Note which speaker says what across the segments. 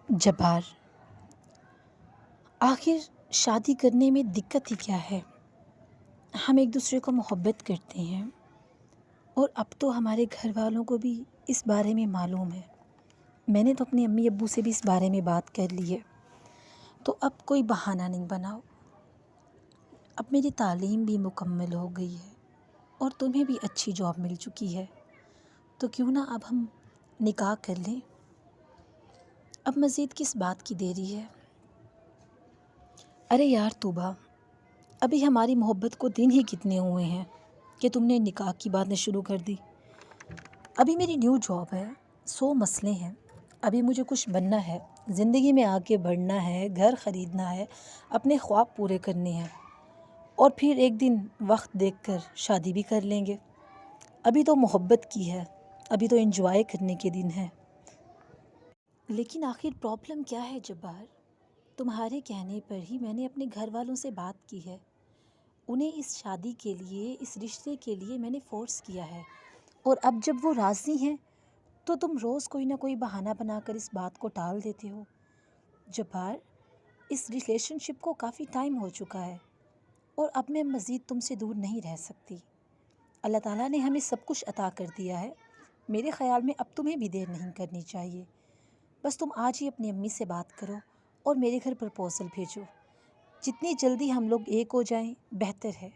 Speaker 1: جبار، آخر شادی کرنے میں دقت ہی کیا ہے؟ ہم ایک دوسرے کو محبت کرتے ہیں اور اب تو ہمارے گھر والوں کو بھی اس بارے میں معلوم ہے۔ میں نے تو اپنے امی ابو سے بھی اس بارے میں بات کر لی ہے، تو اب کوئی بہانہ نہیں بناؤ۔ اب میری تعلیم بھی مکمل ہو گئی ہے اور تمہیں بھی اچھی جاب مل چکی ہے، تو کیوں نہ اب ہم نکاح کر لیں؟ اب مزید کس بات کی دیری ہے؟ ارے یار توبہ، ابھی ہماری محبت کو دن ہی کتنے ہوئے ہیں کہ تم نے نکاح کی باتیں شروع کر دی۔ ابھی میری نیو جاب ہے، 100 مسئلے ہیں، ابھی مجھے کچھ بننا ہے، زندگی میں آگے بڑھنا ہے، گھر خریدنا ہے، اپنے خواب پورے کرنے ہیں، اور پھر ایک دن وقت دیکھ کر شادی بھی کر لیں گے۔ ابھی تو محبت کی ہے، ابھی تو انجوائے کرنے کے دن ہیں۔ لیکن آخر پرابلم کیا ہے جبار؟ تمہارے کہنے پر ہی میں نے اپنے گھر والوں سے بات کی ہے، انہیں اس شادی کے لیے، اس رشتے کے لیے میں نے فورس کیا ہے، اور اب جب وہ راضی ہیں تو تم روز کوئی نہ کوئی بہانہ بنا کر اس بات کو ٹال دیتے ہو۔ جبار، اس ریلیشن شپ کو کافی ٹائم ہو چکا ہے اور اب میں مزید تم سے دور نہیں رہ سکتی۔ اللہ تعالیٰ نے ہمیں سب کچھ عطا کر دیا ہے، میرے خیال میں اب تمہیں بھی دیر نہیں کرنی چاہیے۔ بس تم آج ہی اپنی امی سے بات کرو اور میرے گھر پرپوزل بھیجو، جتنی جلدی ہم لوگ ایک ہو جائیں بہتر ہے۔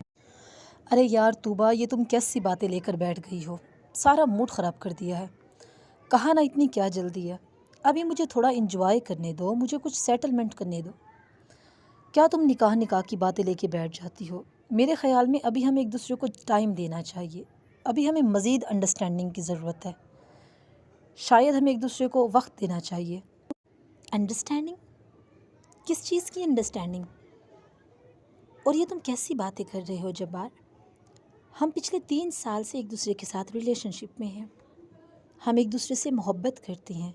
Speaker 1: ارے یار توبہ، یہ تم کیسی باتیں لے کر بیٹھ گئی ہو؟ سارا موڈ خراب کر دیا ہے۔ کہا نا اتنی کیا جلدی ہے، ابھی مجھے تھوڑا انجوائے کرنے دو، مجھے کچھ سیٹلمنٹ کرنے دو۔ کیا تم نکاح کی باتیں لے کے بیٹھ جاتی ہو؟ میرے خیال میں ابھی ہمیں ایک دوسرے کو ٹائم دینا چاہیے، ابھی ہمیں مزید انڈرسٹینڈنگ کی ضرورت ہے، شاید ہمیں ایک دوسرے کو وقت دینا چاہیے۔ انڈرسٹینڈنگ؟ کس چیز کی انڈرسٹینڈنگ؟ اور یہ تم کیسی باتیں کر رہے ہو جبار؟ ہم پچھلے 3 سال سے ایک دوسرے کے ساتھ ریلیشن شپ میں ہیں، ہم ایک دوسرے سے محبت کرتے ہیں،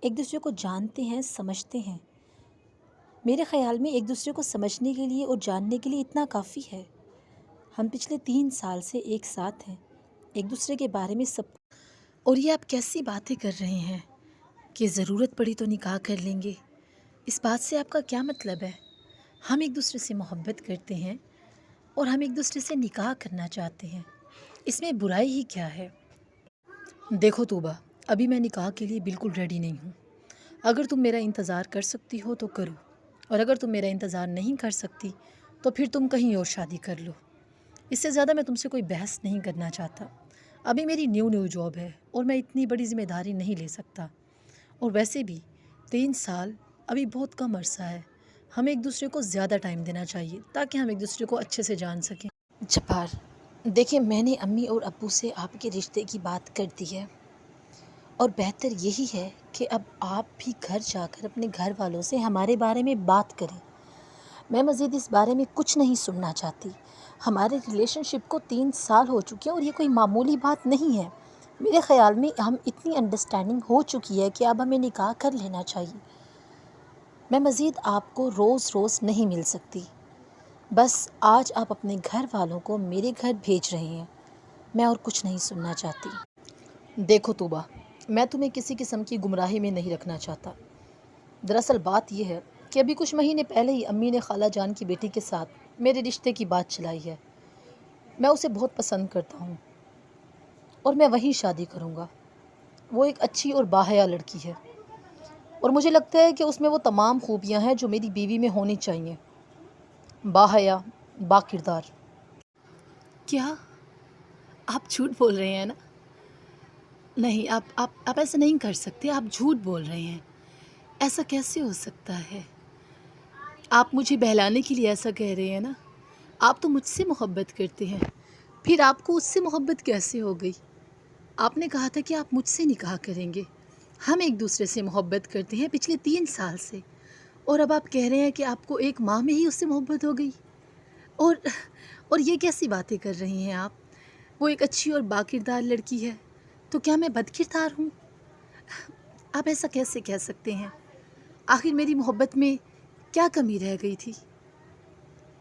Speaker 1: ایک دوسرے کو جانتے ہیں، سمجھتے ہیں۔ میرے خیال میں ایک دوسرے کو سمجھنے کے لیے اور جاننے کے لیے اتنا کافی ہے۔ ہم پچھلے 3 سال سے ایک ساتھ ہیں، ایک دوسرے کے بارے میں سب۔ اور یہ آپ کیسی باتیں کر رہے ہیں کہ ضرورت پڑی تو نکاح کر لیں گے؟ اس بات سے آپ کا کیا مطلب ہے؟ ہم ایک دوسرے سے محبت کرتے ہیں اور ہم ایک دوسرے سے نکاح کرنا چاہتے ہیں، اس میں برائی ہی کیا ہے؟ دیکھو توبہ، ابھی میں نکاح کے لیے بالکل ریڈی نہیں ہوں۔ اگر تم میرا انتظار کر سکتی ہو تو کرو، اور اگر تم میرا انتظار نہیں کر سکتی تو پھر تم کہیں اور شادی کر لو۔ اس سے زیادہ میں تم سے کوئی بحث نہیں کرنا چاہتا۔ ابھی میری نیو جاب ہے اور میں اتنی بڑی ذمہ داری نہیں لے سکتا، اور ویسے بھی 3 سال ابھی بہت کم عرصہ ہے، ہمیں ایک دوسرے کو زیادہ ٹائم دینا چاہیے تاکہ ہم ایک دوسرے کو اچھے سے جان سکیں۔ جبار، دیکھیں، میں نے امی اور ابو سے آپ کے رشتے کی بات کر دی ہے، اور بہتر یہی ہے کہ اب آپ بھی گھر جا کر اپنے گھر والوں سے ہمارے بارے میں بات کریں۔ میں مزید اس بارے میں کچھ نہیں سننا چاہتی۔ ہمارے ریلیشن شپ کو 3 سال ہو چکے ہیں اور یہ کوئی معمولی بات نہیں ہے۔ میرے خیال میں ہم اتنی انڈرسٹینڈنگ ہو چکی ہے کہ اب ہمیں نکاح کر لینا چاہیے۔ میں مزید آپ کو روز روز نہیں مل سکتی، بس آج آپ اپنے گھر والوں کو میرے گھر بھیج رہے ہیں، میں اور کچھ نہیں سننا چاہتی۔ دیکھو توبہ، میں تمہیں کسی قسم کی گمراہی میں نہیں رکھنا چاہتا۔ دراصل بات یہ ہے کہ ابھی کچھ مہینے پہلے ہی امی نے خالہ جان کی بیٹی کے ساتھ میرے رشتے کی بات چلائی ہے۔ میں اسے بہت پسند کرتا ہوں اور میں وہیں شادی کروں گا۔ وہ ایک اچھی اور باحیا لڑکی ہے، اور مجھے لگتا ہے کہ اس میں وہ تمام خوبیاں ہیں جو میری بیوی میں ہونی چاہیے: باحیا، با کردار۔ کیا آپ جھوٹ بول رہے ہیں نا؟ نہیں، آپ ایسا نہیں کر سکتے، آپ جھوٹ بول رہے ہیں۔ ایسا کیسے ہو سکتا ہے؟ آپ مجھے بہلانے کے لیے ایسا کہہ رہے ہیں نا؟ آپ تو مجھ سے محبت کرتے ہیں، پھر آپ کو اس سے محبت کیسے ہو گئی؟ آپ نے کہا تھا کہ آپ مجھ سے نکاح کریں گے۔ ہم ایک دوسرے سے محبت کرتے ہیں پچھلے 3 سال سے، اور اب آپ کہہ رہے ہیں کہ آپ کو 1 ماہ میں ہی اس سے محبت ہو گئی؟ اور یہ کیسی باتیں کر رہی ہیں آپ؟ وہ ایک اچھی اور باکردار لڑکی ہے، تو کیا میں بد کردار ہوں؟ آپ ایسا کیسے کہہ سکتے ہیں؟ آخر میری محبت میں کیا کمی رہ گئی تھی؟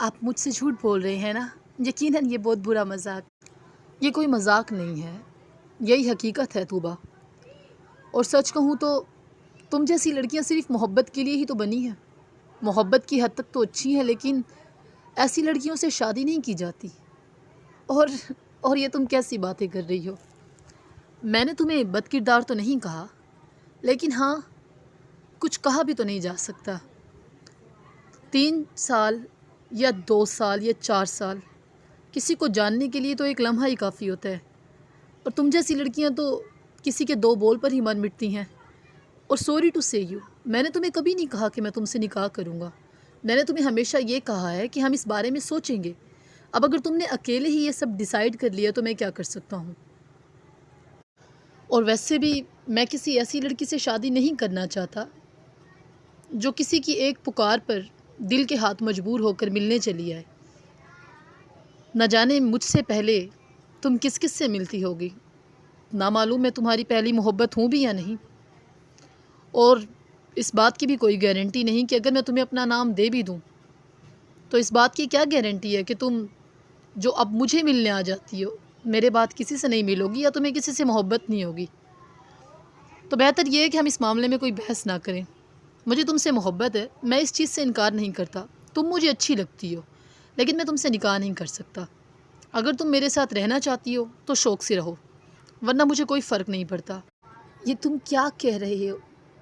Speaker 1: آپ مجھ سے جھوٹ بول رہے ہیں نا؟ یقیناً یہ بہت برا مذاق۔ یہ کوئی مذاق نہیں ہے، یہی حقیقت ہے توبہ۔ اور سچ کہوں تو
Speaker 2: تم جیسی لڑکیاں صرف محبت کے لیے ہی تو بنی ہیں. محبت کی حد تک تو اچھی ہیں، لیکن ایسی لڑکیوں سے شادی نہیں کی جاتی. اور یہ تم کیسی باتیں کر رہی ہو؟ میں نے تمہیں بد کردار تو نہیں کہا، لیکن ہاں کچھ کہا بھی تو نہیں جا سکتا. 3 سال یا 2 سال یا 4 سال کسی کو جاننے کے لیے تو ایک لمحہ ہی کافی ہوتا ہے. اور تم جیسی لڑکیاں تو کسی کے 2 بول پر ہی مر مٹتی ہیں. اور سوری ٹو سے یو، میں نے تمہیں کبھی نہیں کہا کہ میں تم سے نکاح کروں گا. میں نے تمہیں ہمیشہ یہ کہا ہے کہ ہم اس بارے میں سوچیں گے. اب اگر تم نے اکیلے ہی یہ سب ڈیسائیڈ کر لیا تو میں کیا کر سکتا ہوں؟ اور ویسے بھی میں کسی ایسی لڑکی سے شادی نہیں کرنا چاہتا جو کسی کی ایک پکار پر دل کے ہاتھ مجبور ہو کر ملنے چلی آئے. نہ جانے مجھ سے پہلے تم کس کس سے ملتی ہوگی. نہ معلوم میں تمہاری پہلی محبت ہوں بھی یا نہیں. اور اس بات کی بھی کوئی گارنٹی نہیں کہ اگر میں تمہیں اپنا نام دے بھی دوں تو اس بات کی کیا گارنٹی ہے کہ تم جو اب مجھے ملنے آ جاتی ہو میرے بعد کسی سے نہیں ملو گی یا تمہیں کسی سے محبت نہیں ہوگی. تو بہتر یہ ہے کہ ہم اس معاملے میں کوئی بحث نہ کریں. مجھے تم سے محبت ہے، میں اس چیز سے انکار نہیں کرتا. تم مجھے اچھی لگتی ہو، لیکن میں تم سے نکاح نہیں کر سکتا. اگر تم میرے ساتھ رہنا چاہتی ہو تو شوق سے رہو، ورنہ مجھے کوئی فرق نہیں پڑتا. یہ تم کیا کہہ رہے ہو؟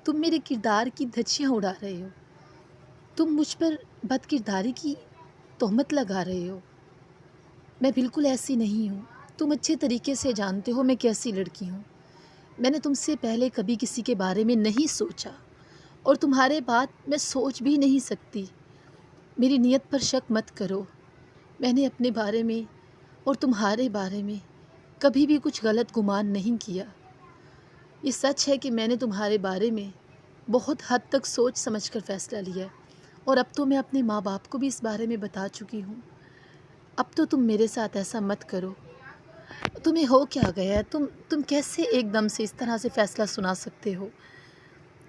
Speaker 2: تم میرے کردار کی دھجیاں اڑا رہے ہو. تم مجھ پر بد کرداری کی تہمت لگا رہے ہو. میں بالکل ایسی نہیں ہوں. تم اچھے طریقے سے جانتے ہو میں کیسی لڑکی ہوں. میں نے تم سے پہلے کبھی کسی کے بارے میں نہیں سوچا، اور تمہارے بات میں سوچ بھی نہیں سکتی. میری نیت پر شک مت کرو. میں نے اپنے بارے میں اور تمہارے بارے میں کبھی بھی کچھ غلط گمان نہیں کیا. یہ سچ ہے کہ میں نے تمہارے بارے میں بہت حد تک سوچ سمجھ کر فیصلہ لیا ہے، اور اب تو میں اپنے ماں باپ کو بھی اس بارے میں بتا چکی ہوں. اب تو تم میرے ساتھ ایسا مت کرو. تمہیں ہو کیا گیا ہے؟ تم کیسے ایک دم سے اس طرح سے فیصلہ سنا سکتے ہو؟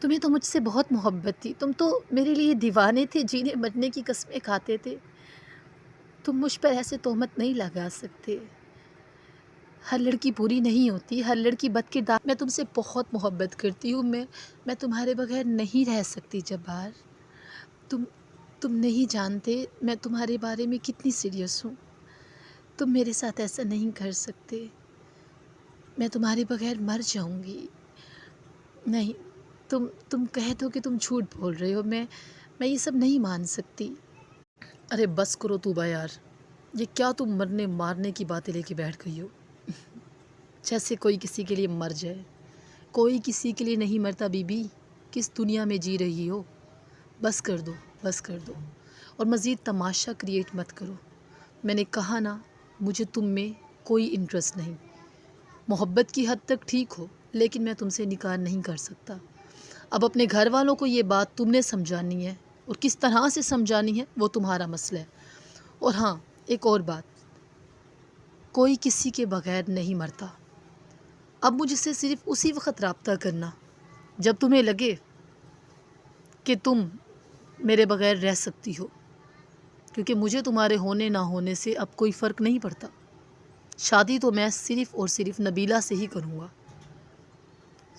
Speaker 2: تمہیں تو مجھ سے بہت محبت تھی. تم تو میرے لیے دیوانے تھے، جینے مرنے کی قسمیں کھاتے تھے. تم مجھ پر ایسے تہمت نہیں لگا سکتے. ہر لڑکی بری نہیں ہوتی، ہر لڑکی بد کردار. میں تم سے بہت محبت کرتی ہوں. میں تمہارے بغیر نہیں رہ سکتی جبار. تم نہیں جانتے میں تمہارے بارے میں کتنی سیریس ہوں. تم میرے ساتھ ایسا نہیں کر سکتے. میں تمہارے بغیر مر جاؤں گی. نہیں، تم کہہ دو کہ تم جھوٹ بول رہے ہو. میں یہ سب نہیں مان سکتی. ارے بس کرو توبہ یار، یہ کیا تم مرنے مارنے کی باتیں لے کے بیٹھ گئی ہو؟ جیسے کوئی کسی کے لیے مر جائے. کوئی کسی کے لیے نہیں مرتا بی بی. کس دنیا میں جی رہی ہو؟ بس کر دو، بس کر دو، اور مزید تماشا کریٹ مت کرو. میں نے کہا نا، مجھے تم میں کوئی انٹرسٹ نہیں. محبت کی حد تک ٹھیک ہو، لیکن میں تم سے نکاح نہیں کر سکتا. اب اپنے گھر والوں کو یہ بات تم نے سمجھانی ہے، اور کس طرح سے سمجھانی ہے وہ تمہارا مسئلہ ہے. اور ہاں، ایک اور بات، کوئی کسی کے بغیر نہیں مرتا. اب مجھ سے صرف اسی وقت رابطہ کرنا جب تمہیں لگے کہ تم میرے بغیر رہ سکتی ہو، کیونکہ مجھے تمہارے ہونے نہ ہونے سے اب کوئی فرق نہیں پڑتا. شادی تو میں صرف اور صرف نبیلہ سے ہی کروں گا.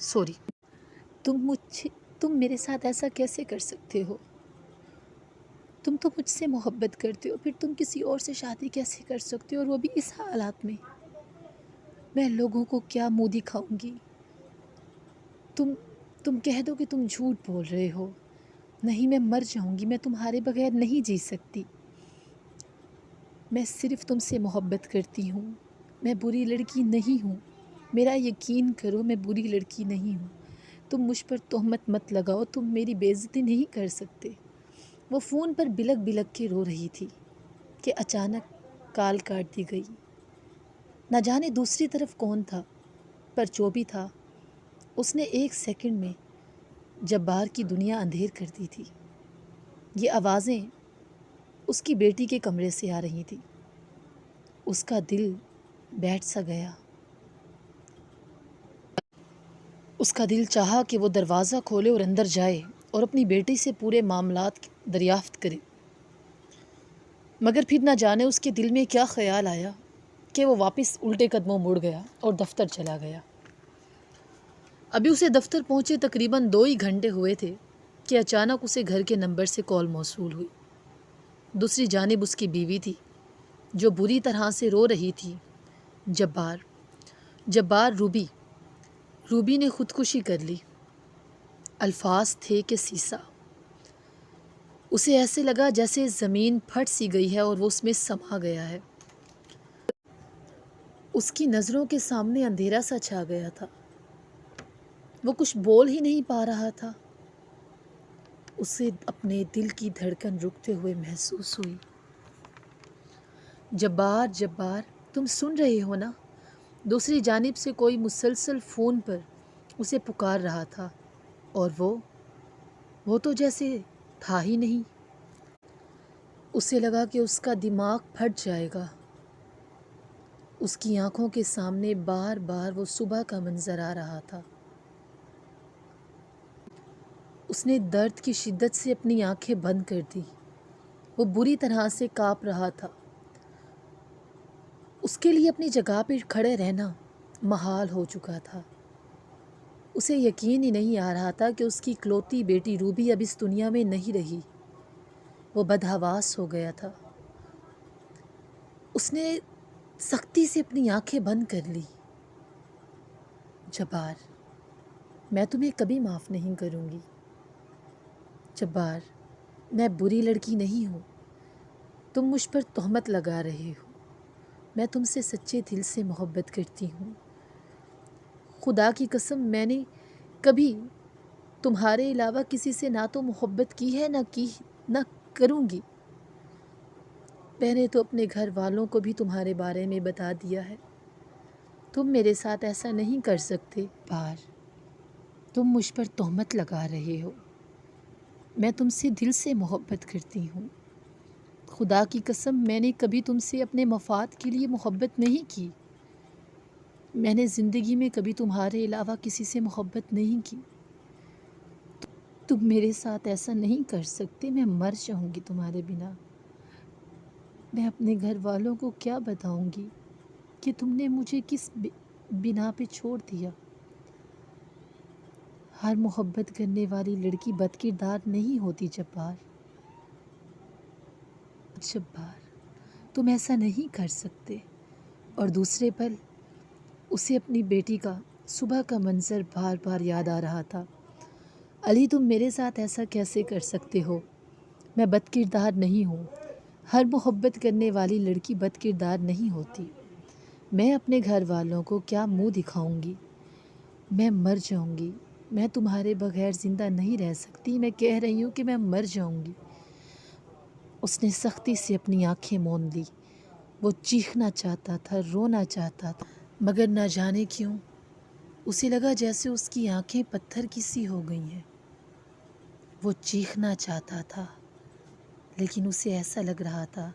Speaker 2: سوری. تم میرے ساتھ ایسا کیسے کر سکتے ہو؟ تم تو مجھ سے محبت کرتے ہو، پھر تم کسی اور سے شادی کیسے کر سکتے ہو، اور وہ بھی اس حالات میں؟ میں لوگوں کو کیا منہ دکھاؤں گی؟ تم کہہ دو کہ تم جھوٹ بول رہے ہو. نہیں، میں مر جاؤں گی. میں تمہارے بغیر نہیں جی سکتی. میں صرف تم سے محبت کرتی ہوں. میں بری لڑکی نہیں ہوں. میرا یقین کرو، میں بری لڑکی نہیں ہوں. تم مجھ پر تہمت مت لگاؤ. تم میری بے عزتی نہیں کر سکتے. وہ فون پر بلک بلک کے رو رہی تھی کہ اچانک کال کاٹ دی گئی. نہ جانے دوسری طرف کون تھا، پر جو بھی تھا اس نے 1 سیکنڈ میں جبار کی دنیا اندھیر کر دی تھی. یہ آوازیں اس کی بیٹی کے کمرے سے آ رہی تھیں. اس کا دل بیٹھ سا گیا. اس کا دل چاہا کہ وہ دروازہ کھولے اور اندر جائے اور اپنی بیٹی سے پورے معاملات دریافت کرے، مگر پھر نہ جانے اس کے دل میں کیا خیال آیا کہ وہ واپس الٹے قدموں مڑ گیا اور دفتر چلا گیا. ابھی اسے دفتر پہنچے تقریباً 2 ہی گھنٹے ہوئے تھے کہ اچانک اسے گھر کے نمبر سے کال موصول ہوئی۔ دوسری جانب اس کی بیوی تھی جو بری طرح سے رو رہی تھی۔ جبار روبی نے خودکشی کر لی۔ الفاظ تھے کہ سیسا۔ اسے ایسے لگا جیسے زمین پھٹ سی گئی ہے اور وہ اس میں سما گیا ہے۔ اس کی نظروں کے سامنے اندھیرا سا چھا گیا تھا۔ وہ کچھ بول ہی نہیں پا رہا تھا۔ اسے اپنے دل کی دھڑکن رکتے ہوئے محسوس ہوئی۔ جبار تم سن رہے ہو نا؟ دوسری جانب سے کوئی مسلسل فون پر اسے پکار رہا تھا، اور وہ تو جیسے تھا ہی نہیں۔ اسے لگا کہ اس کا دماغ پھٹ جائے گا۔ اس کی آنکھوں کے سامنے بار بار وہ صبح کا منظر آ رہا تھا۔ اس نے درد کی شدت سے اپنی آنکھیں بند کر دی۔ وہ بری طرح سے کانپ رہا تھا۔ اس کے لیے اپنی جگہ پہ کھڑے رہنا محال ہو چکا تھا۔ اسے یقین ہی نہیں آ رہا تھا کہ اس کی اکلوتی بیٹی روبی اب اس دنیا میں نہیں رہی۔ وہ بدحواس ہو گیا تھا۔ اس نے سختی سے اپنی آنکھیں بند کر لی۔ جبار، میں تمہیں کبھی معاف نہیں کروں گی۔ جبار، میں بری لڑکی نہیں ہوں۔ تم مجھ پر تہمت لگا رہے ہو۔ میں تم سے سچے دل سے محبت کرتی ہوں۔ خدا کی قسم میں نے کبھی تمہارے علاوہ کسی سے نہ تو محبت کی ہے نہ کروں گی۔ میں نے تو اپنے گھر والوں کو بھی تمہارے بارے میں بتا دیا ہے۔ تم میرے ساتھ ایسا نہیں کر سکتے۔ تم مجھ پر تہمت لگا رہے ہو۔ میں تم سے دل سے محبت کرتی ہوں۔ خدا کی قسم میں نے کبھی تم سے اپنے مفاد کے لیے محبت نہیں کی۔ میں نے زندگی میں کبھی تمہارے علاوہ کسی سے محبت نہیں کی۔ تم میرے ساتھ ایسا نہیں کر سکتے۔ میں مر جاؤں گی تمہارے بنا۔ میں اپنے گھر والوں کو کیا بتاؤں گی کہ تم نے مجھے کس بنا پہ چھوڑ دیا۔ ہر محبت کرنے والی لڑکی بد کردار نہیں ہوتی جبار۔ تم ایسا نہیں کر سکتے۔ اور دوسرے پل اسے اپنی بیٹی کا صبح کا منظر بار بار یاد آ رہا تھا۔ علی، تم میرے ساتھ ایسا کیسے کر سکتے ہو؟ میں بد کردار نہیں ہوں۔ ہر محبت کرنے والی لڑکی بد کردار نہیں ہوتی۔ میں اپنے گھر والوں کو کیا منہ دکھاؤں گی؟ میں مر جاؤں گی۔ میں تمہارے بغیر زندہ نہیں رہ سکتی۔ میں کہہ رہی ہوں کہ میں مر جاؤں گی۔ اس نے سختی سے اپنی آنکھیں موند لی۔ وہ چیخنا چاہتا تھا، رونا چاہتا تھا، مگر نہ جانے کیوں اسے لگا جیسے اس کی آنکھیں پتھر کی سی ہو گئی ہیں۔ وہ چیخنا چاہتا تھا، لیکن اسے ایسا لگ رہا تھا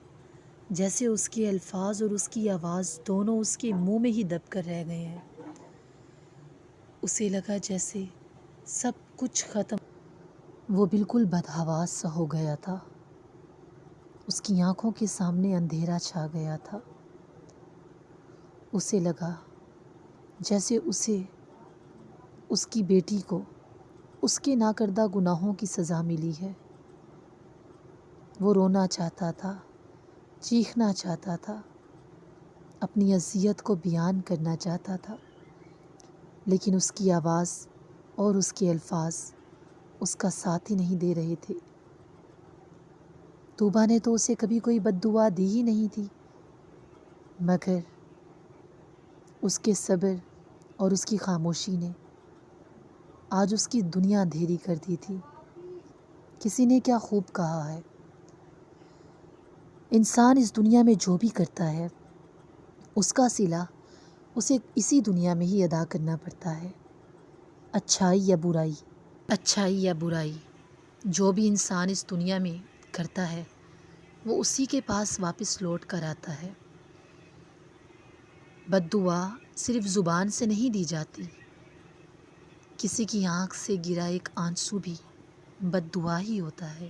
Speaker 2: جیسے اس کے الفاظ اور اس کی آواز دونوں اس کے منہ میں ہی دب کر رہ گئے ہیں۔ اسے لگا جیسے سب کچھ ختم۔ وہ بالکل بدحواس سا ہو گیا تھا۔ اس کی آنکھوں کے سامنے اندھیرا چھا گیا تھا۔ اسے لگا جیسے اسے اس کی بیٹی کو اس کے ناکردہ گناہوں کی سزا ملی ہے۔ وہ رونا چاہتا تھا، چیخنا چاہتا تھا، اپنی اذیت کو بیان کرنا چاہتا تھا، لیکن اس کی آواز اور اس کے الفاظ اس کا ساتھ ہی نہیں دے رہے تھے۔ توبہ نے تو اسے کبھی کوئی بد دعا دی ہی نہیں تھی، مگر اس کے صبر اور اس کی خاموشی نے آج اس کی دنیا اندھیری کر دی تھی۔ کسی نے کیا خوب کہا ہے، انسان اس دنیا میں جو بھی کرتا ہے اس کا صلہ اسے اسی دنیا میں ہی ادا کرنا پڑتا ہے۔ اچھائی یا برائی جو بھی انسان اس دنیا میں کرتا ہے وہ اسی کے پاس واپس لوٹ کر آتا ہے۔ بد دعا صرف زبان سے نہیں دی جاتی، کسی کی آنکھ سے گرا ایک آنسو بھی بد دعا ہی ہوتا ہے۔